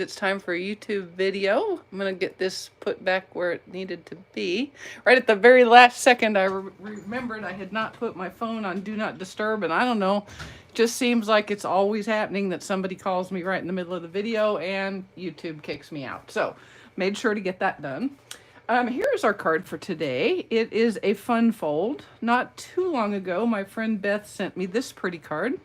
It's time for a YouTube video. I'm gonna get this put back where it needed to be. Right at the very last second, I remembered I had not put my phone on Do Not Disturb, and I don't know, just seems like it's always happening that somebody calls me right in the middle of the video and YouTube kicks me out. So, made sure to get that done. Here's our card for today. It is a fun fold. Not too long ago, my friend Beth sent me this pretty card.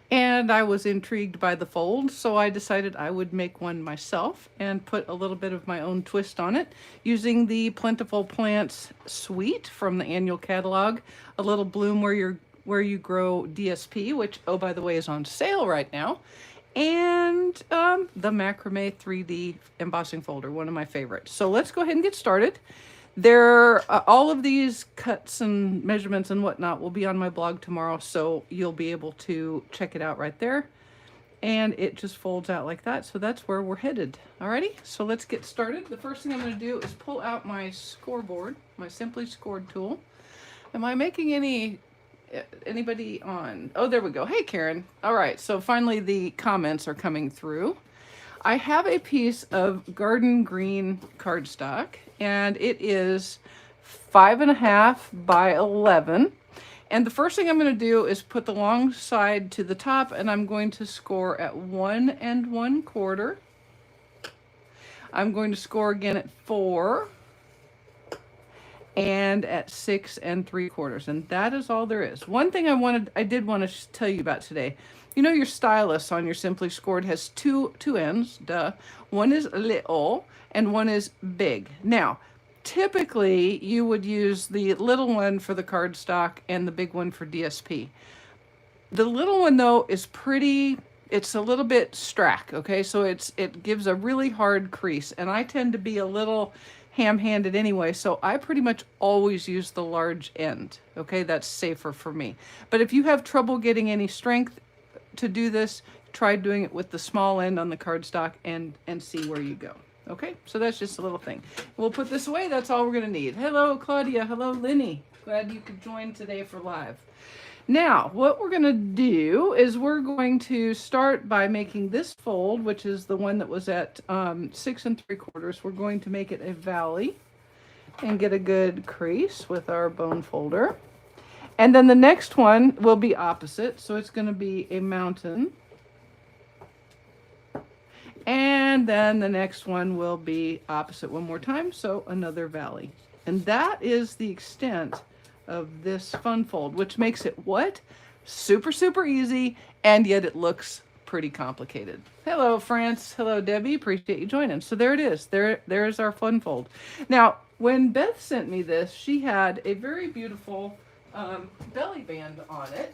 And I was intrigued by the fold, so I decided I would make one myself and put a little bit of my own twist on it using the Plentiful Plants suite from the annual catalog. A little bloom where you grow DSP, which, oh, by the way, is on sale right now. And the Macrame 3D embossing folder, one of my favorites. So let's go ahead and get started. All of these cuts and measurements and whatnot will be on my blog tomorrow, so you'll be able to check it out right there. And it just folds out like that, so that's where we're headed. Alrighty, so let's get started. The first thing I'm going to do is pull out my scoreboard, my Simply Scored tool. Am I making anybody on? Oh, there we go. Hey, Karen. All right, so finally the comments are coming through. I have a piece of garden green cardstock, and it is 5.5 by 11. And the first thing I'm going to do is put the long side to the top, and I'm going to score at 1 1/4. I'm going to score again at 4 and at 6 3/4. And that is all there is. One thing I did want to tell you about today. You know, your stylus on your Simply Scored has two ends, duh. One is little and one is big. Now, typically you would use the little one for the cardstock and the big one for DSP. The little one though is it's a little bit strack, okay? So it gives a really hard crease, and I tend to be a little ham-handed anyway, so I pretty much always use the large end, okay? That's safer for me. But if you have trouble getting any strength to do this, try doing it with the small end on the cardstock and see where you go. Okay, so that's just a little thing. We'll put this away. That's all we're going to need. Hello, Claudia. Hello, Linny. Glad you could join today for live. Now, what we're going to do is we're going to start by making this fold, which is the one that was at 6 3/4. We're going to make it a valley and get a good crease with our bone folder. And then the next one will be opposite, so it's going to be a mountain. And then the next one will be opposite one more time, so another valley. And that is the extent of this fun fold, which makes it what? Super, super easy, and yet it looks pretty complicated. Hello, France. Hello, Debbie. Appreciate you joining. So there it is. There's our fun fold. Now, when Beth sent me this, she had a very beautiful belly band on it,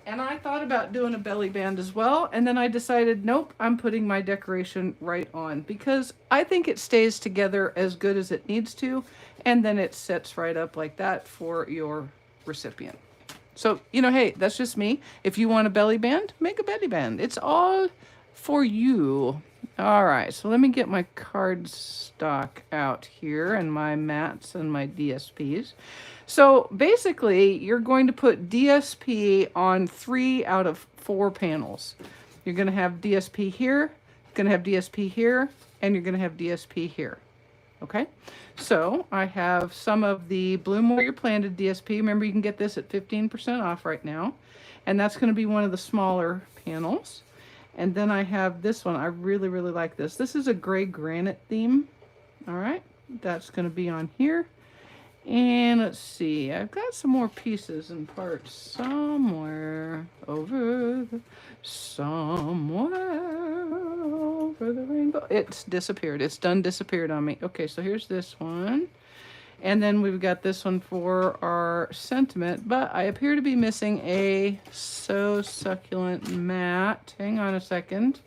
and I thought about doing a belly band as well, and then I decided, nope, I'm putting my decoration right on, because I think it stays together as good as it needs to, and then it sets right up like that for your recipient. So, you know, hey, that's just me. If you want a belly band, make a belly band. It's all for you. All right, so let me get my cardstock out here and my mats and my DSPs. So basically, you're going to put DSP on 3 out of 4 panels. You're going to have DSP here, you're going to have DSP here, and you're going to have DSP here. Okay, so I have some of the Bloom Where You're Planted DSP. Remember, you can get this at 15% off right now. And that's going to be one of the smaller panels. And then I have this one. I really, really like this. This is a gray granite theme. All right, that's going to be on here. And let's see, I've got some more pieces and parts somewhere over the rainbow. It's disappeared. It's done disappeared on me. Okay, so here's this one. And then we've got this one for our sentiment, but I appear to be missing a So Succulent mat. Hang on a second.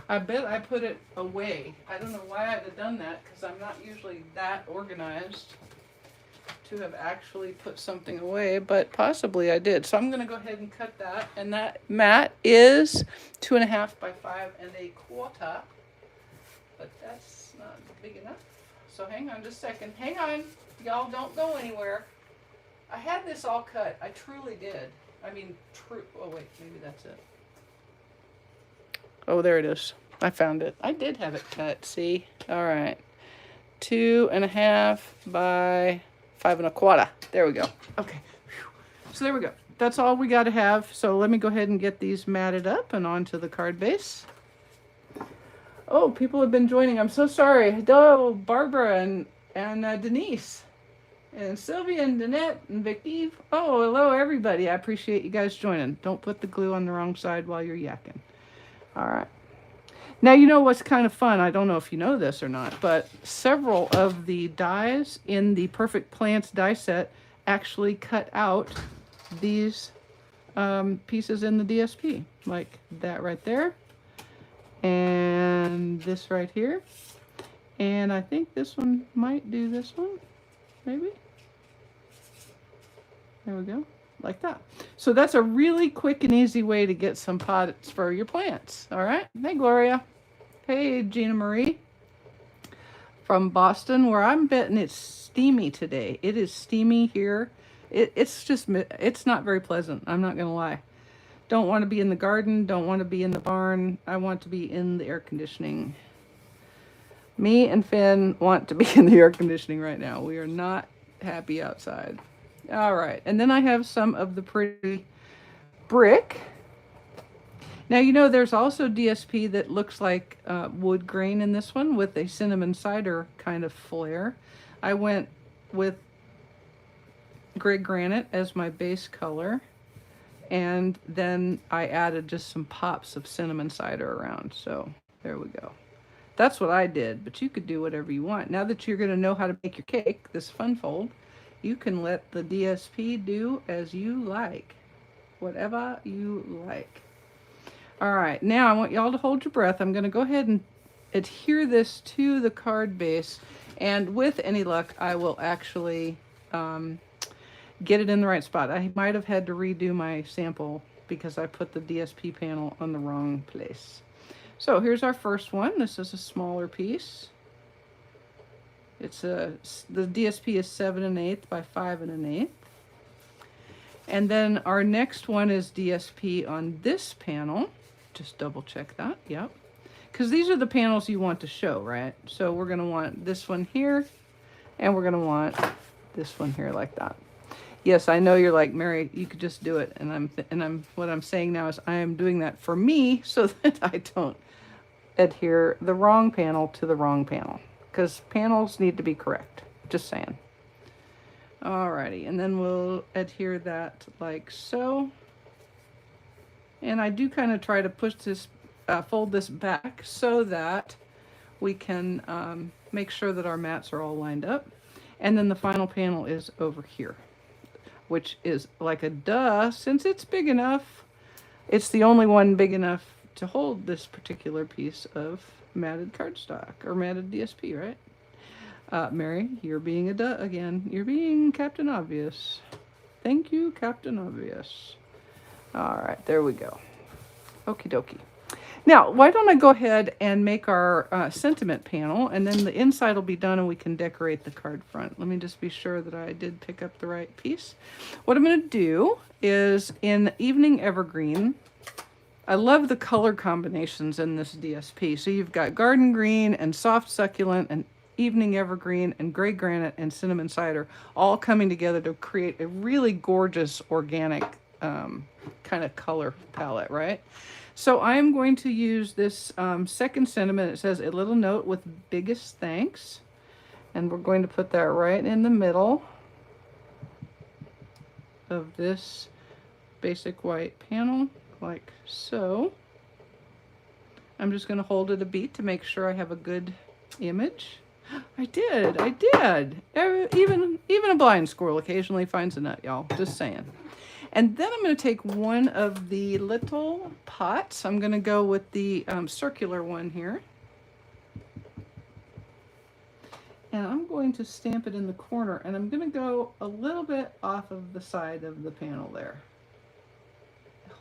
I bet I put it away. I don't know why I'd have done that, because I'm not usually that organized to have actually put something away, but possibly I did. So I'm going to go ahead and cut that. And that mat is 2.5 by 5.25, but that's not big enough. So hang on just a second. Hang on. Y'all don't go anywhere. I had this all cut. I truly did. I mean, oh wait, maybe that's it. Oh, there it is. I found it. I did have it cut, see? All right. 2.5 by 5.25. There we go. Okay. Whew. So there we go. That's all we got to have. So let me go ahead and get these matted up and onto the card base. Oh, people have been joining. I'm so sorry. Hello, Barbara and Denise. And Sylvia and Danette and Vicky. Oh, hello, everybody. I appreciate you guys joining. Don't put the glue on the wrong side while you're yakking. All right. Now, you know what's kind of fun? I don't know if you know this or not, but several of the dies in the Perfect Plants die set actually cut out these pieces in the DSP. Like that right there. And this right here. And I think this one might do this one. Maybe. There we go, like that. So that's a really quick and easy way to get some pots for your plants. All right. Hey, Gloria. Hey, Gina Marie from Boston, where I'm betting it's steamy today. It is steamy here. It's not very pleasant. I'm not going to lie. Don't want to be in the garden. Don't want to be in the barn. I want to be in the air conditioning. Me and Finn want to be in the air conditioning right now. We are not happy outside. All right, and then I have some of the pretty brick. Now, you know, there's also DSP that looks like wood grain in this one with a cinnamon cider kind of flair. I went with gray granite as my base color, and then I added just some pops of cinnamon cider around. So there we go. That's what I did, but you could do whatever you want. Now that you're going to know how to make your cake, this fun fold, you can let the DSP do as you like. Whatever you like. All right, now I want y'all to hold your breath. I'm going to go ahead and adhere this to the card base. And with any luck, I will actually get it in the right spot. I might have had to redo my sample because I put the DSP panel on the wrong place. So here's our first one. This is a smaller piece. The DSP is 7 1/8 by 5 1/8. And then our next one is DSP on this panel. Just double check that, yep. Because these are the panels you want to show, right? So we're gonna want this one here, and we're gonna want this one here like that. Yes, I know you're like, Mary, you could just do it. And what I'm saying now is I am doing that for me so that I don't adhere the wrong panel to the wrong panel. Because panels need to be correct. Just saying. Alrighty, and then we'll adhere that like so. And I do kind of try to push this, fold this back so that we can make sure that our mats are all lined up. And then the final panel is over here, which is like a duh, since it's big enough. It's the only one big enough to hold this particular piece of matted cardstock, or matted DSP, right? Mary, you're being a duh again. You're being Captain Obvious. Thank you, Captain Obvious. All right, there we go. Okie dokie. Now, why don't I go ahead and make our sentiment panel, and then the inside will be done and we can decorate the card front. Let me just be sure that I did pick up the right piece. What I'm going to do is in Evening Evergreen, I love the color combinations in this DSP. So you've got Garden Green and Soft Succulent and Evening Evergreen and Gray Granite and Cinnamon Cider all coming together to create a really gorgeous organic kind of color palette, right? So I'm going to use this second sentiment. It says, "A little note with biggest thanks." And we're going to put that right in the middle of this basic white panel, like so. I'm just going to hold it a beat to make sure I have a good image. I did. Even a blind squirrel occasionally finds a nut, y'all. Just saying. And then I'm going to take one of the little pots. I'm going to go with the circular one here. And I'm going to stamp it in the corner. And I'm going to go a little bit off of the side of the panel there.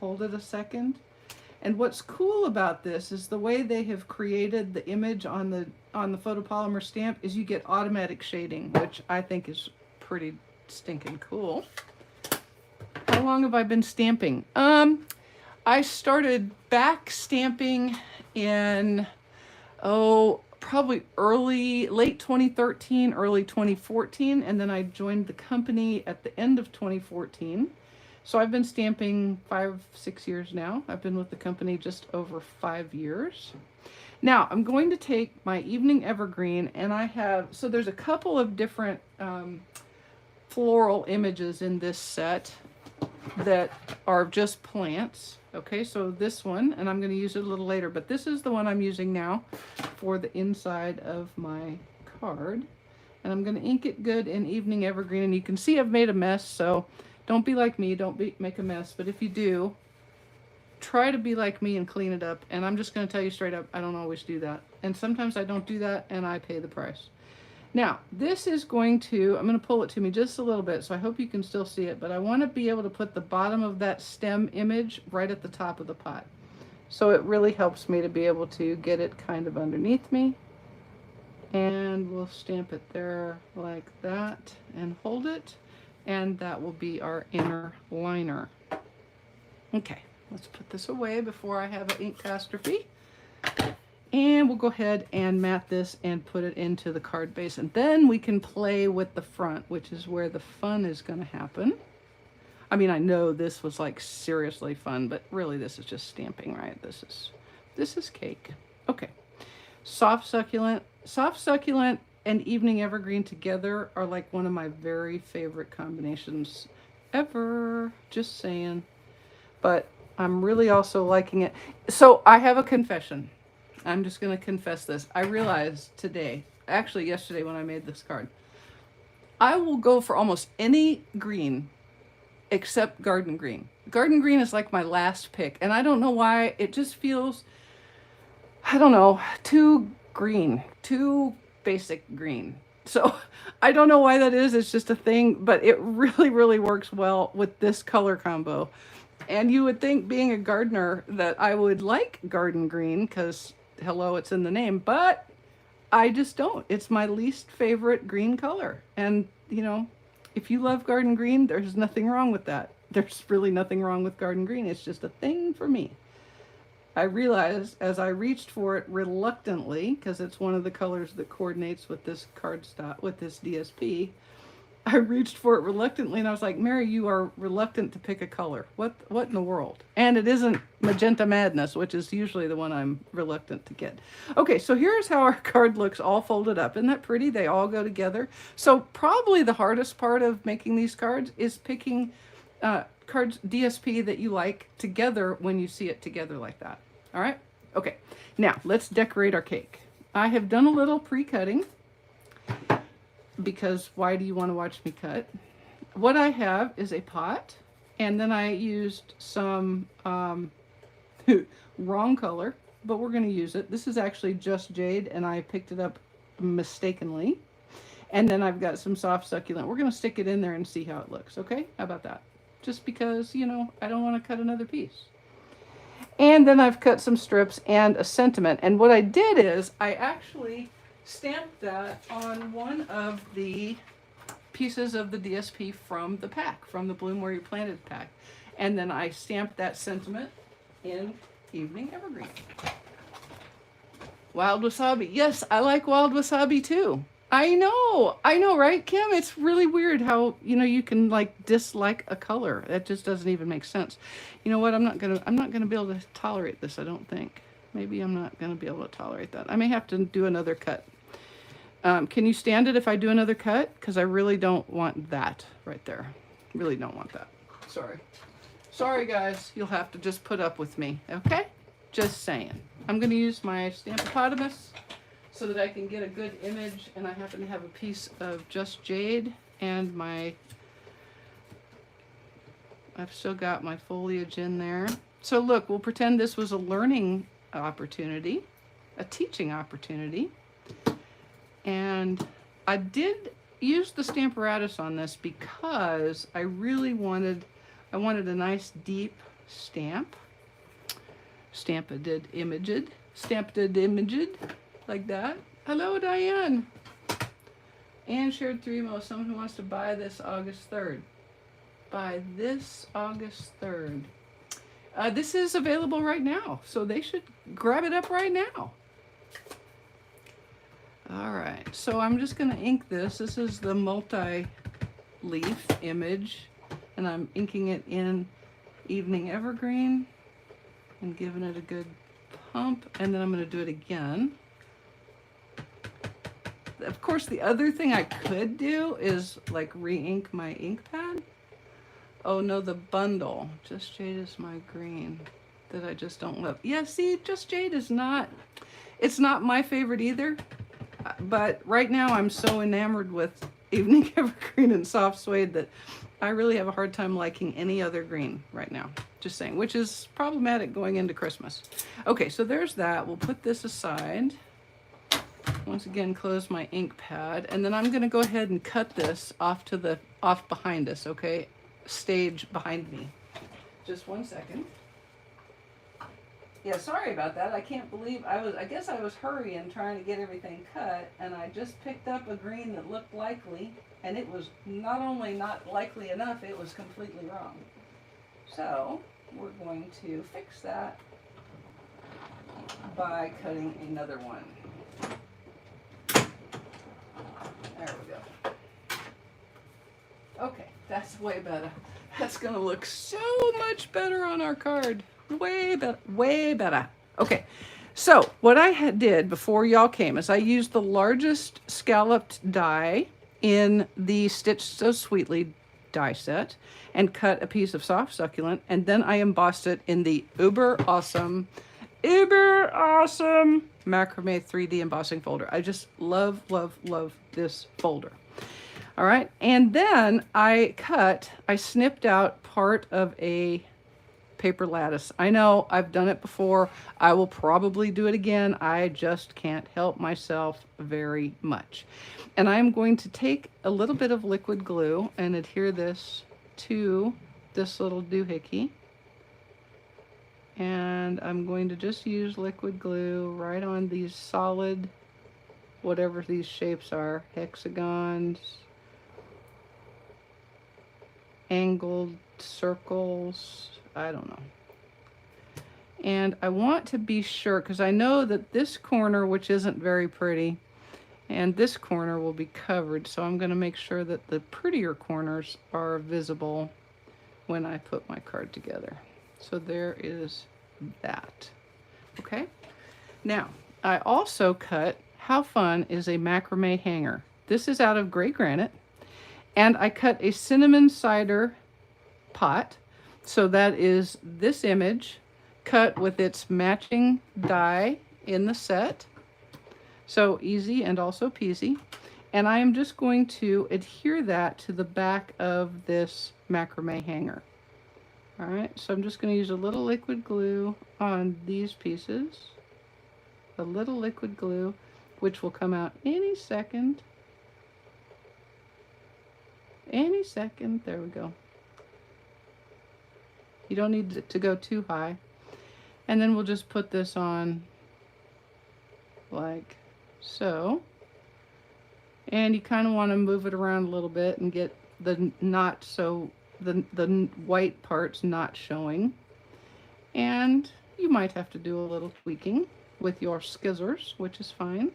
Hold it a second. And what's cool about this is the way they have created the image on the photopolymer stamp is you get automatic shading, which I think is pretty stinking cool. How long have I been stamping? I started back stamping in, oh, probably late 2013, early 2014, and then I joined the company at the end of 2014. So I've been stamping 5-6 years now. I've been with the company just over 5 years. Now I'm going to take my evening evergreen, and so there's a couple of different floral images in this set that are just plants. Okay, so this one, and I'm going to use it a little later, but this is the one I'm using now for the inside of my card. And I'm going to ink it good in evening evergreen, and you can see I've made a mess, so don't be like me, don't make a mess, but if you do, try to be like me and clean it up. And I'm just going to tell you straight up, I don't always do that. And sometimes I don't do that, and I pay the price. Now, this is I'm going to pull it to me just a little bit, so I hope you can still see it, but I want to be able to put the bottom of that stem image right at the top of the pot. So it really helps me to be able to get it kind of underneath me. And we'll stamp it there like that and hold it. And that will be our inner liner. Okay, let's put this away before I have an ink catastrophe. And we'll go ahead and mat this and put it into the card base. And then we can play with the front, which is where the fun is going to happen. I mean, I know this was like seriously fun, but really this is just stamping, right? This is cake. Okay. Soft succulent and evening evergreen together are like one of my very favorite combinations ever. Just saying. But I'm really also liking it. So I have a confession. I'm just going to confess this. I realized today, actually yesterday when I made this card, I will go for almost any green except garden green. Garden green is like my last pick, and I don't know why. It just feels, I don't know, too green, too basic green. So I don't know why that is. It's just a thing, but it really, really works well with this color combo. And you would think, being a gardener, that I would like garden green because, hello, it's in the name, but I just don't. It's my least favorite green color. And, you know, if you love garden green, there's nothing wrong with that. There's really nothing wrong with garden green. It's just a thing for me. I realized as I reached for it reluctantly, because it's one of the colors that coordinates with this cardstock, with this DSP, I reached for it reluctantly, and I was like, Mary, you are reluctant to pick a color. What in the world? And it isn't Magenta Madness, which is usually the one I'm reluctant to get. Okay, so here's how our card looks all folded up. Isn't that pretty? They all go together. So probably the hardest part of making these cards is picking cards DSP that you like together when you see it together like that. All right? Okay, now let's decorate our cake. I have done a little pre-cutting, because why do you want to watch me cut? What I have is a pot, and then I used some wrong color, but we're going to use it. This is actually just jade, and I picked it up mistakenly. And then I've got some soft succulent. We're going to stick it in there and see how it looks, okay? How about that? Just because, you know, I don't want to cut another piece. And then I've cut some strips and a sentiment. And what I did is I actually stamped that on one of the pieces of the DSP from the pack, from the Bloom Where You Planted pack. And then I stamped that sentiment in Evening Evergreen. Wild Wasabi. Yes, I like Wild Wasabi too. I know, right, Kim? It's really weird how, you know, you can like dislike a color. That just doesn't even make sense. You know what? I'm not gonna be able to tolerate this, I don't think. Maybe I'm not gonna be able to tolerate that. I may have to do another cut. Can you stand it if I do another cut? Because I really don't want that right there. Really don't want that. Sorry. Sorry, guys. You'll have to just put up with me, okay? Just saying. I'm going to use my Stampopotamus so that I can get a good image, and I happen to have a piece of just jade and I've still got my foliage in there. So look, we'll pretend this was a learning opportunity, a teaching opportunity. And I did use the Stamparatus on this because I really wanted a nice deep stamp. Stamped imaged, like that. Hello, Diane. And shared 3 emails. Someone who wants to buy this August 3rd. By this August 3rd. This is available right now, so they should grab it up right now. All right, so I'm just going to ink this. This is the multi-leaf image, and I'm inking it in Evening Evergreen and giving it a good pump, and then I'm going to do it again. Of course, the other thing I could do is like re-ink my ink pad. Oh no, the bundle. Just Jade is my green that I just don't love. Yeah, see, Just Jade is not, it's not my favorite either. But right now I'm so enamored with Evening Evergreen and Soft Suede that I really have a hard time liking any other green right now. Just saying, which is problematic going into Christmas. Okay, so there's that. We'll put this aside. Once again, close my ink pad, and then I'm going to go ahead and cut this off to the behind us, okay? Stage behind me. Just 1 second. Yeah, sorry about that. I can't believe I guess I was hurrying trying to get everything cut, and I just picked up a green that looked likely, and it was not only not likely enough, it was completely wrong. So we're going to fix that by cutting another one. There we go. Okay, that's way better. That's gonna look so much better on our card. Way better, way better. Okay, so what I did before y'all came is I used the largest scalloped die in the Stitch So Sweetly die set and cut a piece of soft succulent, and then I embossed it in the uber awesome Macrame 3D embossing folder. I just love, love, love this folder. All right, and then I snipped out part of a paper lattice. I know I've done it before. I will probably do it again. I just can't help myself very much. And I'm going to take a little bit of liquid glue and adhere this to this little doohickey. And I'm going to just use liquid glue right on these solid, whatever these shapes are, hexagons, angled circles, I don't know. And I want to be sure, because I know that this corner, which isn't very pretty, and this corner will be covered, so I'm going to make sure that the prettier corners are visible when I put my card together. So there is that. Okay, now I also cut How Fun is a Macrame hanger. This is out of gray granite, and I cut a cinnamon cider pot. So that is this image cut with its matching die in the set. So easy and also peasy. And I am just going to adhere that to the back of this macrame hanger. All right, so I'm just going to use a little liquid glue on these pieces. A little liquid glue, which will come out any second. Any second, there we go. You don't need it to go too high. And then we'll just put this on like so. And you kind of want to move it around a little bit and get the not so, the white parts not showing. And you might have to do a little tweaking with your scissors, which is fine.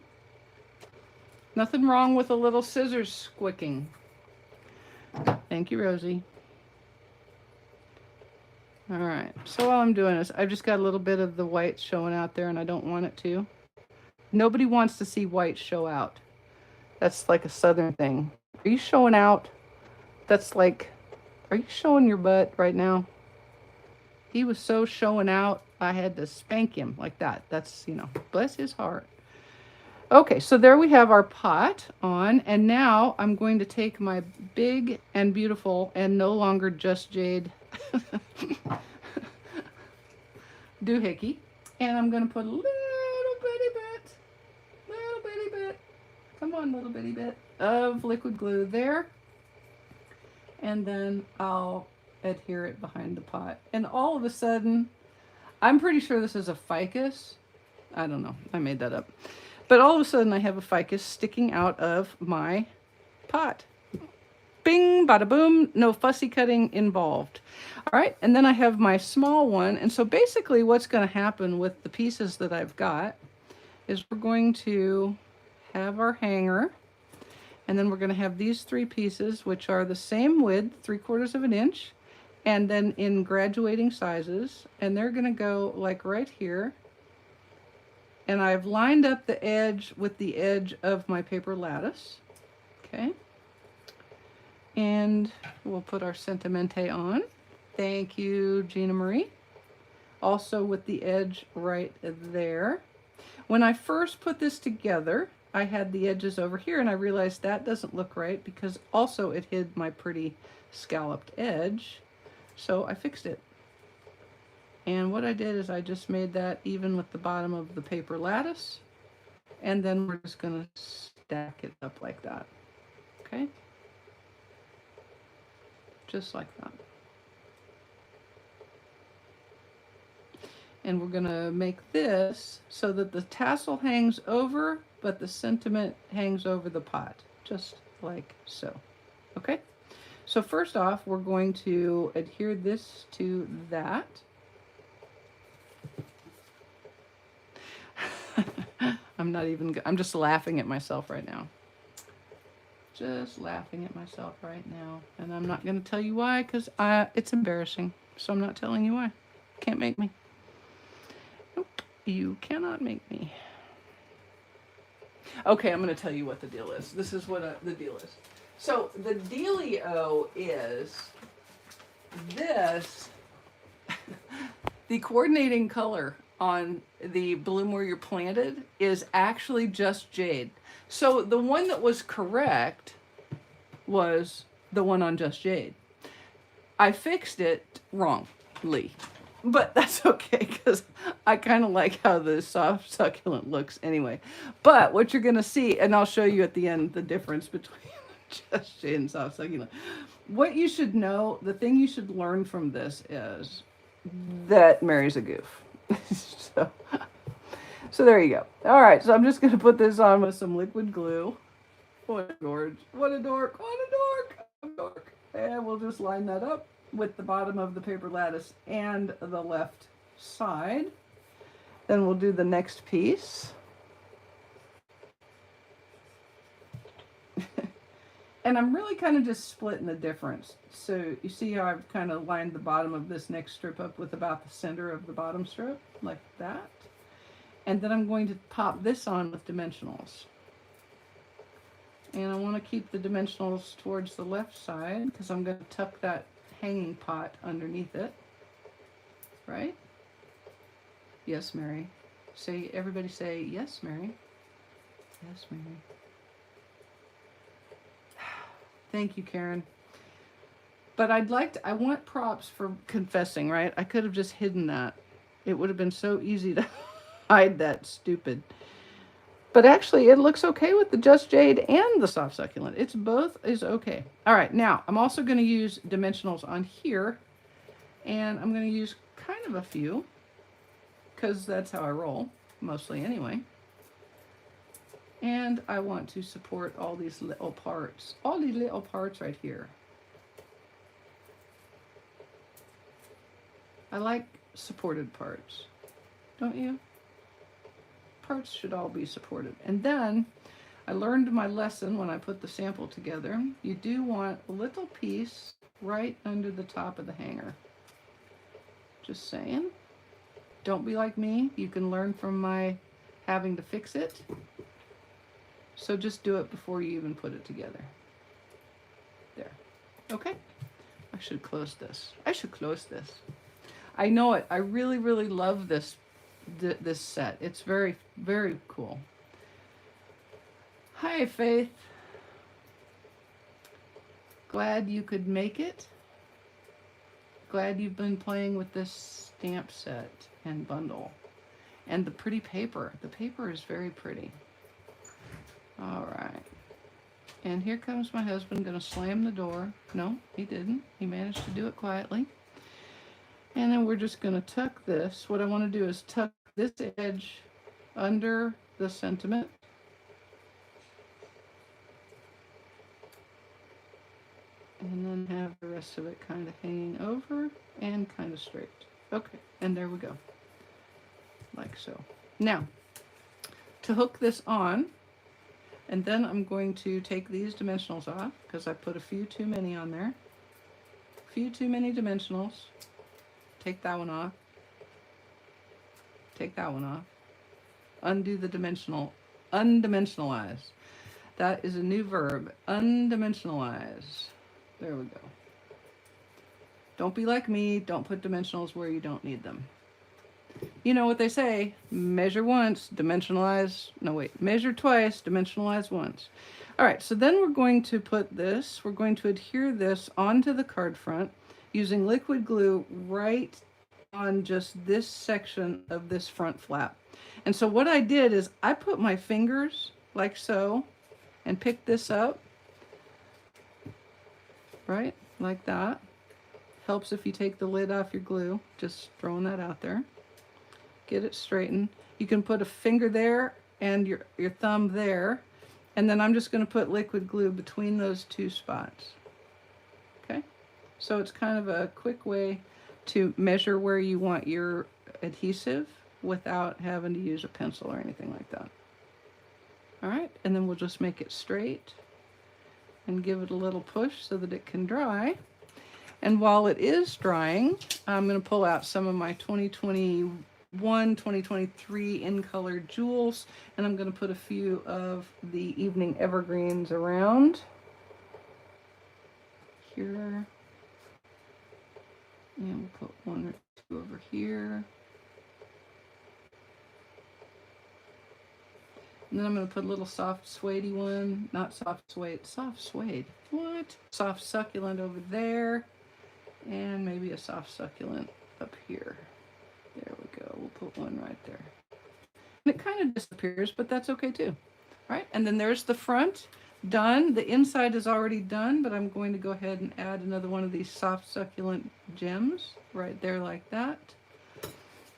Nothing wrong with a little scissors squicking. Thank you, Rosie. All right, so all I'm doing is I've just got a little bit of the white showing out there, and I don't want it to. Nobody wants to see white show out. That's like a Southern thing. Are you showing out? That's like, are you showing your butt right now? He was so showing out, I had to spank him like that. That's, you know, bless his heart. Okay, so there we have our pot on, and now I'm going to take my big and beautiful and no longer Just Jade doohickey, and I'm going to put a little bitty bit, come on, little bitty bit of liquid glue there, and then I'll adhere it behind the pot. And all of a sudden, I'm pretty sure this is a ficus. I don't know, I made that up. But all of a sudden I have a ficus sticking out of my pot. Bing, bada boom, no fussy cutting involved. All right, and then I have my small one. And so basically what's going to happen with the pieces that I've got is we're going to have our hanger, and then we're going to have these 3 pieces, which are the same width, 3/4 of an inch, and then in graduating sizes, and they're going to go like right here. And I've lined up the edge with the edge of my paper lattice. Okay. And we'll put our sentimente on. Thank you, Gina Marie. Also with the edge right there. When I first put this together, I had the edges over here, and I realized that doesn't look right because also it hid my pretty scalloped edge. So I fixed it. And what I did is I just made that even with the bottom of the paper lattice. And then we're just going to stack it up like that. Okay? Just like that. And we're going to make this so that the tassel hangs over, but the sentiment hangs over the pot, just like so. Okay? So first off, we're going to adhere this to that. I'm just laughing at myself right now. Just laughing at myself right now. And I'm not going to tell you why, because it's embarrassing. So I'm not telling you why. Can't make me. Nope, you cannot make me. Okay, I'm going to tell you what the deal is. This is what the deal is. So the dealio is this. The coordinating color on the Bloom Where You're Planted is actually just jade. So the one that was correct was the one on Just Jade. I fixed it wrongly, but that's okay because I kind of like how the soft succulent looks anyway. But what you're going to see, and I'll show you at the end the difference between Just Jade and soft succulent. What you should know, the thing you should learn from this is that Mary's a goof. So there you go. All right, so I'm just going to put this on with some liquid glue. What a gorge. What a dork. What a dork. A dork. And we'll just line that up with the bottom of the paper lattice and the left side. Then we'll do the next piece. And I'm really kind of just splitting the difference. So you see how I've kind of lined the bottom of this next strip up with about the center of the bottom strip, like that. And then I'm going to pop this on with dimensionals. And I want to keep the dimensionals towards the left side because I'm going to tuck that hanging pot underneath it. Right? Yes, Mary. Everybody say, yes, Mary. Yes, Mary. Thank you, Karen. But I want props for confessing, right? I could have just hidden that. It would have been so easy to hide that stupid. But actually, it looks okay with the Just Jade and the soft succulent. It's both is okay. All right, now I'm also going to use dimensionals on here. And I'm going to use kind of a few because that's how I roll, mostly anyway. And I want to support all these little parts right here. I like supported parts, don't you? Parts should all be supported. And then I learned my lesson when I put the sample together. You do want a little piece right under the top of the hanger. Just saying. Don't be like me. You can learn from my having to fix it. So just do it before you even put it together. There. Okay. I should close this. I should close this. I know it. I really, really love this set. It's very, very cool. Hi, Faith. Glad you could make it. Glad you've been playing with this stamp set and bundle. And the pretty paper. The paper is very pretty. All right. And here comes my husband going to slam the door. No, he didn't. He managed to do it quietly. And then we're just going to tuck this. What I want to do is tuck this edge under the sentiment. And then have the rest of it kind of hanging over and kind of straight. Okay, and there we go. Like so. Now, to hook this on, and then I'm going to take these dimensionals off because I put a few too many on there. A few too many dimensionals. Take that one off. Take that one off. Undo the dimensional. Undimensionalize. That is a new verb. Undimensionalize. There we go. Don't be like me. Don't put dimensionals where you don't need them. You know what they say, measure once, dimensionalize, no wait, measure twice, dimensionalize once. All right, so then we're going to put this, we're going to adhere this onto the card front using liquid glue right on just this section of this front flap. And so what I did is I put my fingers like so and picked this up, right, like that. Helps if you take the lid off your glue, just throwing that out there. Get it straightened. You can put a finger there and your thumb there, and then I'm just going to put liquid glue between those two spots. Okay, so it's kind of a quick way to measure where you want your adhesive without having to use a pencil or anything like that. All right, and then we'll just make it straight and give it a little push so that it can dry. And while it is drying, I'm going to pull out some of my 2023 in color jewels, and I'm going to put a few of the evening evergreens around here, and we'll put one or two over here, and then I'm going to put a little soft suede one, not soft suede, soft suede, what? Soft succulent over there, and maybe a soft succulent up here. There we go. We'll put one right there. And it kind of disappears, but that's okay too. All right, and then there's the front done. The inside is already done, but I'm going to go ahead and add another one of these soft succulent gems right there like that.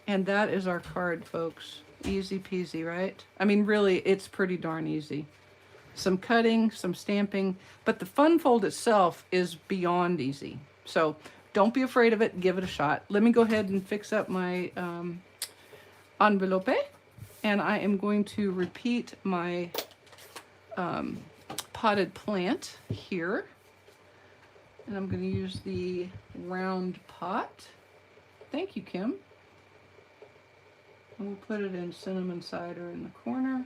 And that is our card, folks. Easy peasy, right? I mean, really, it's pretty darn easy. Some cutting, some stamping, but the fun fold itself is beyond easy. So don't be afraid of it. Give it a shot. Let me go ahead and fix up my envelope, and I am going to repeat my potted plant here, and I'm going to use the round pot. Thank you, Kim. And we'll put it in cinnamon cider in the corner.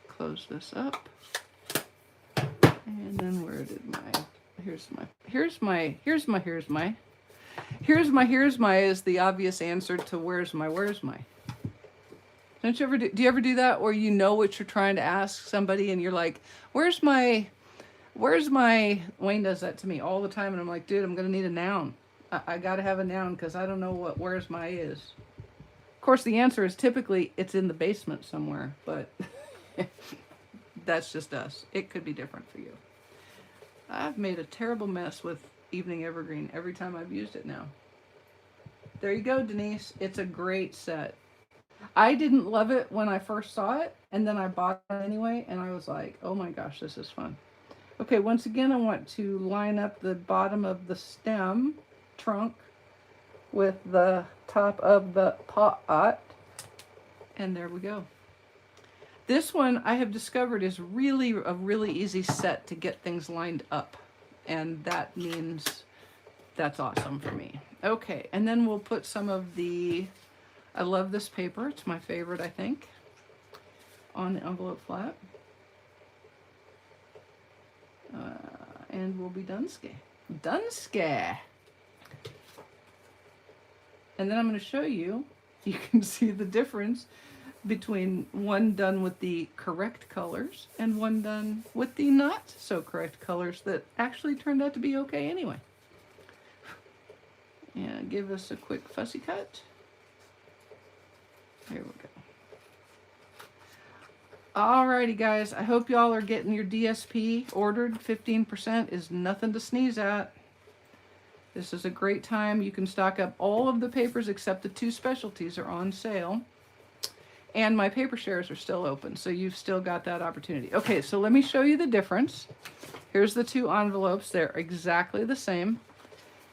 Close this up, and then where did my here's my is the obvious answer to where's my. Don't you ever do you ever do that where you know what you're trying to ask somebody and you're like, where's my, Wayne does that to me all the time, and I'm like, dude, I'm gonna need a noun. I gotta have a noun because I don't know what where's my is. Of course the answer is typically it's in the basement somewhere, but that's just us. It could be different for you. I've made a terrible mess with Evening Evergreen every time I've used it now. There you go, Denise. It's a great set. I didn't love it when I first saw it, and then I bought it anyway, and I was like, oh my gosh, this is fun. Okay, once again, I want to line up the bottom of the stem trunk with the top of the pot, and there we go. This one I have discovered is really a really easy set to get things lined up, and that means that's awesome for me. Okay, and then we'll put some of the, I love this paper, it's my favorite I think, on the envelope flap. And we'll be Dunske. And then I'm going to show you, you can see the difference between one done with the correct colors and one done with the not so correct colors that actually turned out to be okay anyway. And give us a quick fussy cut. There we go. Alrighty guys, I hope y'all are getting your DSP ordered. 15% is nothing to sneeze at. This is a great time. You can stock up all of the papers except the two specialties are on sale. And my paper shares are still open, so you've still got that opportunity. Okay, so let me show you the difference. Here's the two envelopes. They're exactly the same.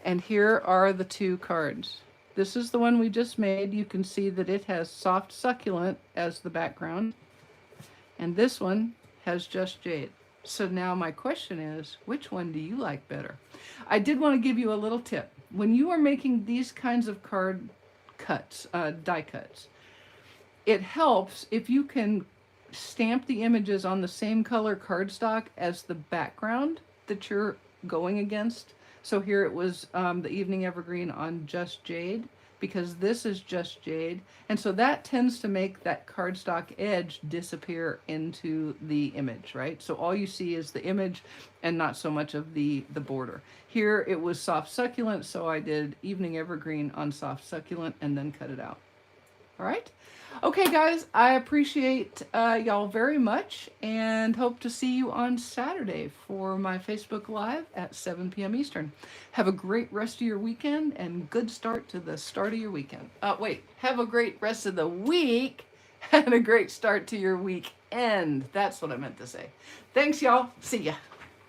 And here are the two cards. This is the one we just made. You can see that it has Soft Succulent as the background. And this one has Just Jade. So now my question is, which one do you like better? I did want to give you a little tip. When you are making these kinds of card cuts, die cuts, it helps if you can stamp the images on the same color cardstock as the background that you're going against. So here it was the Evening Evergreen on Just Jade, because this is Just Jade. And so that tends to make that cardstock edge disappear into the image, right? So all you see is the image and not so much of the border. Here it was Soft Succulent, so I did Evening Evergreen on Soft Succulent and then cut it out. All right. Okay, guys, I appreciate y'all very much and hope to see you on Saturday for my Facebook Live at 7 p.m. Eastern. Have a great rest of your weekend and good start to the start of your weekend. Wait, have a great rest of the week and a great start to your weekend. That's what I meant to say. Thanks, y'all. See ya.